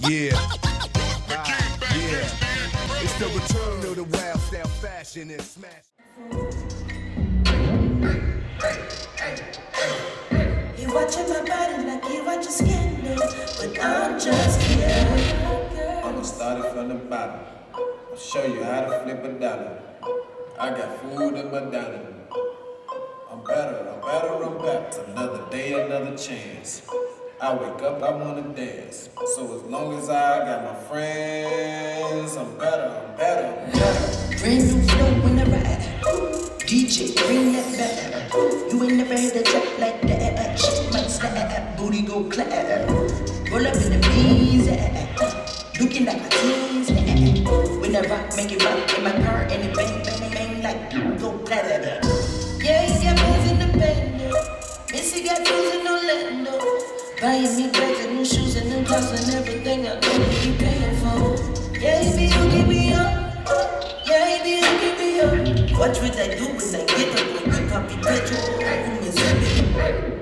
Yeah. Yeah. It's the return of the wild style fashion and smash. You watching my body like you watch a scandal, but I'm just here. I'ma start it from the bottom. I'll show you how to flip a dollar. I got food in my dining. I'm better. Another day, another chance. I wake up, I wanna dance. So as long as I got my friends, I'm better. Brand new flow whenever DJ, bring that back. You ain't never heard a track like that. Shit might slap, booty go clap. Roll up in the beans, looking like a tease. When I rock, make it rock in my car, and it bang like go clap. Yeah, he got bands in the band. Missy got shoes in Orlando. Buying me bags and new shoes and new clothes and everything I don't be paying for. Yeah, he be hooking me up. Watch what I do when I get up. When you copy petrol, I do me